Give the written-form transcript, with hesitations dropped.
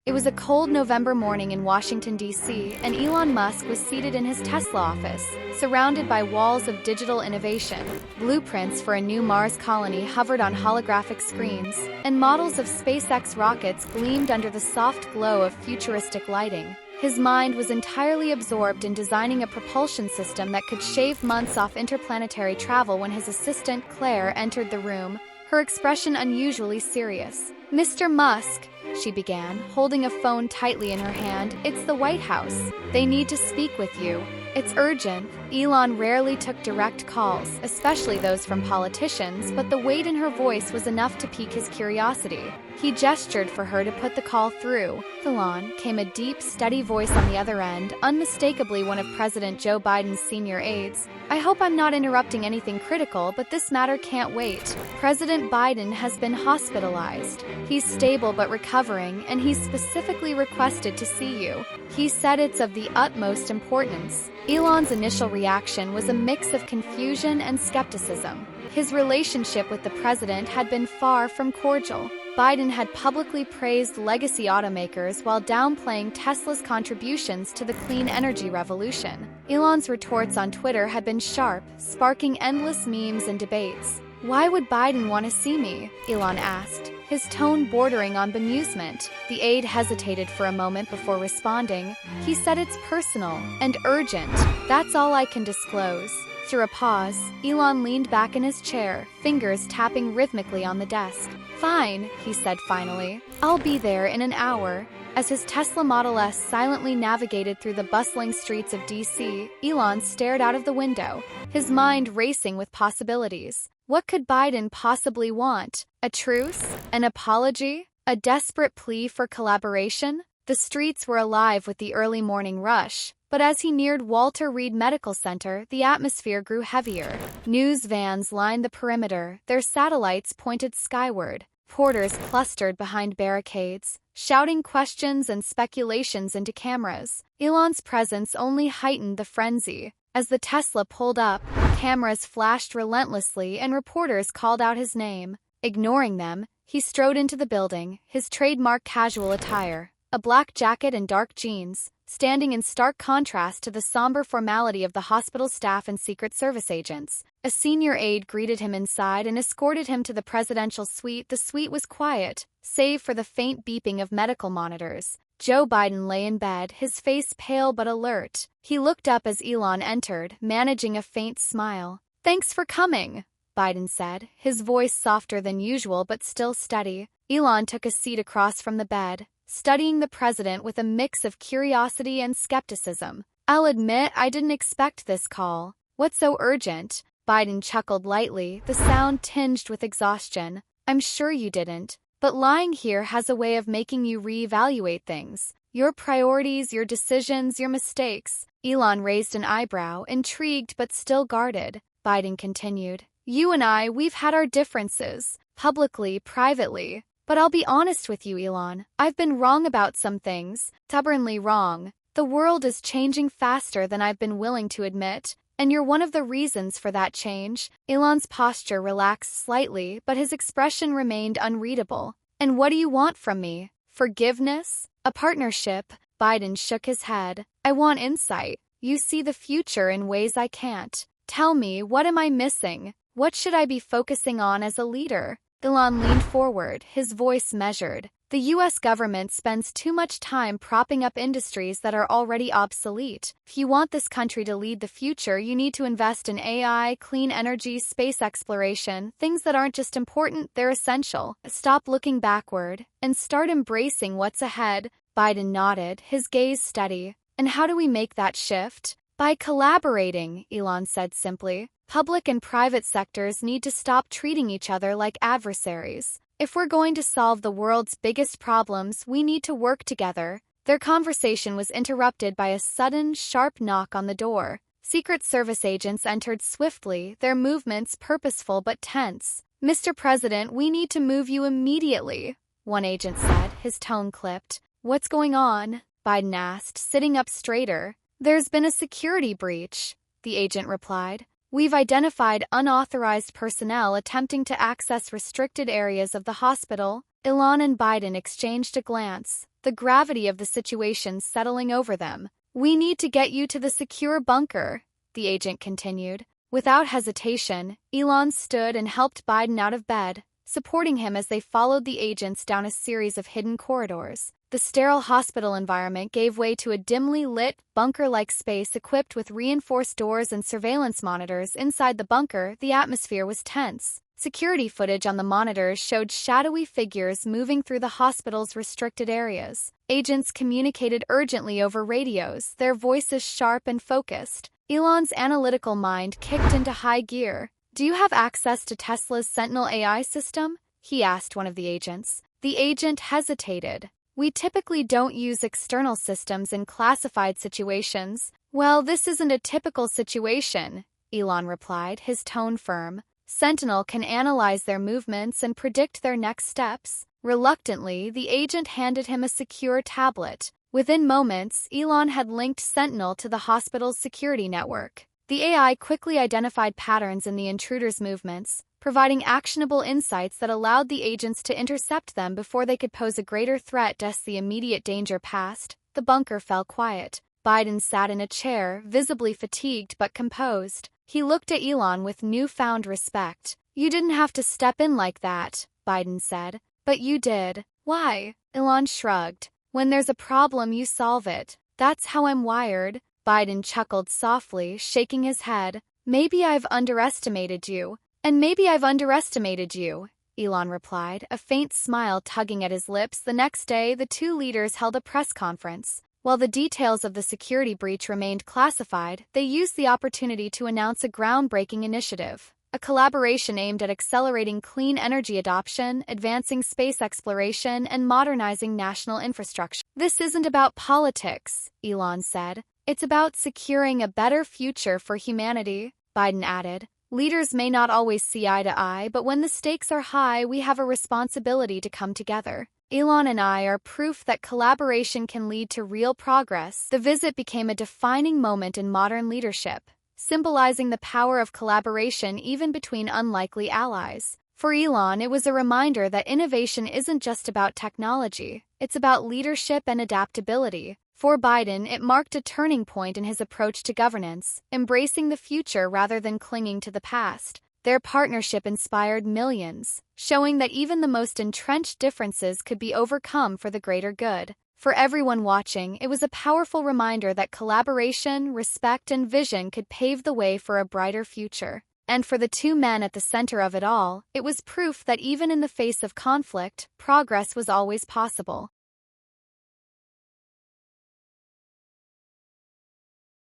It was a cold November morning in Washington, D.C., and Elon Musk was seated in his Tesla office, surrounded by walls of digital innovation. Blueprints for a new Mars colony hovered on holographic screens, and models of SpaceX rockets gleamed under the soft glow of futuristic lighting. His mind was entirely absorbed in designing a propulsion system that could shave months off interplanetary travel when his assistant, Claire, entered the room, her expression unusually serious. "Mr. Musk," she began, holding a phone tightly in her hand, "it's the White House. They need to speak with you. It's urgent." Elon rarely took direct calls, especially those from politicians, but the weight in her voice was enough to pique his curiosity. He gestured for her to put the call through. "Elon," came a deep, steady voice on the other end, unmistakably one of President Joe Biden's senior aides. "I hope I'm not interrupting anything critical, but this matter can't wait. President Biden has been hospitalized. He's stable but recovering, and he's specifically requested to see you. He said it's of the utmost importance." Elon's initial reaction was a mix of confusion and skepticism. His relationship with the president had been far from cordial. Biden had publicly praised legacy automakers while downplaying Tesla's contributions to the clean energy revolution. Elon's retorts on Twitter had been sharp, sparking endless memes and debates. "Why would Biden want to see me?" Elon asked, his tone bordering on bemusement. The aide hesitated for a moment before responding. "He said it's personal and urgent. That's all I can disclose." Through a pause, Elon leaned back in his chair, fingers tapping rhythmically on the desk. "Fine," he said finally. "I'll be there in an hour." As his Tesla Model S silently navigated through the bustling streets of D.C., Elon stared out of the window, his mind racing with possibilities. What could Biden possibly want? A truce? An apology? A desperate plea for collaboration? The streets were alive with the early morning rush, but as he neared Walter Reed Medical Center, the atmosphere grew heavier. News vans lined the perimeter, their satellites pointed skyward. Porters clustered behind barricades, shouting questions and speculations into cameras. Elon's presence only heightened the frenzy. As the Tesla pulled up, cameras flashed relentlessly and reporters called out his name. Ignoring them, he strode into the building, his trademark casual attire, a black jacket and dark jeans, standing in stark contrast to the somber formality of the hospital staff and Secret Service agents. A senior aide greeted him inside and escorted him to the presidential suite. The suite was quiet, save for the faint beeping of medical monitors. Joe Biden lay in bed, his face pale but alert. He looked up as Elon entered, managing a faint smile. "Thanks for coming," Biden said, his voice softer than usual but still steady. Elon took a seat across from the bed, studying the president with a mix of curiosity and skepticism. "I'll admit I didn't expect this call. What's so urgent?" Biden chuckled lightly, the sound tinged with exhaustion. "I'm sure you didn't. But lying here has a way of making you reevaluate things. Your priorities, your decisions, your mistakes." Elon raised an eyebrow, intrigued but still guarded. Biden continued. "You and we've had our differences, publicly, privately. But I'll be honest with you, Elon. I've been wrong about some things, stubbornly wrong. The world is changing faster than I've been willing to admit, and you're one of the reasons for that change." Elon's posture relaxed slightly, but his expression remained unreadable. "And what do you want from me? Forgiveness? A partnership?" Biden shook his head. "I want insight. You see the future in ways I can't. Tell me, what am I missing? What should I be focusing on as a leader?" Elon leaned forward, his voice measured. "The U.S. government spends too much time propping up industries that are already obsolete. If you want this country to lead the future, you need to invest in AI, clean energy, space exploration, things that aren't just important, they're essential. Stop looking backward and start embracing what's ahead." Biden nodded, his gaze steady. "And how do we make that shift?" "By collaborating," Elon said simply. "Public and private sectors need to stop treating each other like adversaries. If we're going to solve the world's biggest problems, we need to work together." Their conversation was interrupted by a sudden, sharp knock on the door. Secret Service agents entered swiftly, their movements purposeful but tense. "Mr. President, we need to move you immediately," one agent said, his tone clipped. "What's going on?" Biden asked, sitting up straighter. "There's been a security breach," the agent replied. "We've identified unauthorized personnel attempting to access restricted areas of the hospital." Elon and Biden exchanged a glance, the gravity of the situation settling over them. "We need to get you to the secure bunker," the agent continued. Without hesitation, Elon stood and helped Biden out of bed, supporting him as they followed the agents down a series of hidden corridors. The sterile hospital environment gave way to a dimly lit, bunker-like space equipped with reinforced doors and surveillance monitors. Inside the bunker, the atmosphere was tense. Security footage on the monitors showed shadowy figures moving through the hospital's restricted areas. Agents communicated urgently over radios, their voices sharp and focused. Elon's analytical mind kicked into high gear. "Do you have access to Tesla's Sentinel AI system?" he asked one of the agents. The agent hesitated. "We typically don't use external systems in classified situations." "Well, this isn't a typical situation," Elon replied, his tone firm. "Sentinel can analyze their movements and predict their next steps." Reluctantly, the agent handed him a secure tablet. Within moments, Elon had linked Sentinel to the hospital's security network. The AI quickly identified patterns in the intruder's movements, providing actionable insights that allowed the agents to intercept them before they could pose a greater threat. As the immediate danger passed, the bunker fell quiet. Biden sat in a chair, visibly fatigued but composed. He looked at Elon with newfound respect. "You didn't have to step in like that," Biden said. "But you did." "Why?" Elon shrugged. "When there's a problem, you solve it. That's how I'm wired." Biden chuckled softly, shaking his head. "Maybe I've underestimated you." "And maybe I've underestimated you," Elon replied, a faint smile tugging at his lips. The next day, the two leaders held a press conference. While the details of the security breach remained classified, they used the opportunity to announce a groundbreaking initiative, a collaboration aimed at accelerating clean energy adoption, advancing space exploration, and modernizing national infrastructure. "This isn't about politics," Elon said. "It's about securing a better future for humanity," Biden added. "Leaders may not always see eye to eye, but when the stakes are high, we have a responsibility to come together. Elon and I are proof that collaboration can lead to real progress." The visit became a defining moment in modern leadership, symbolizing the power of collaboration even between unlikely allies. For Elon, it was a reminder that innovation isn't just about technology, it's about leadership and adaptability. For Biden, it marked a turning point in his approach to governance, embracing the future rather than clinging to the past. Their partnership inspired millions, showing that even the most entrenched differences could be overcome for the greater good. For everyone watching, it was a powerful reminder that collaboration, respect, and vision could pave the way for a brighter future. And for the two men at the center of it all, it was proof that even in the face of conflict, progress was always possible.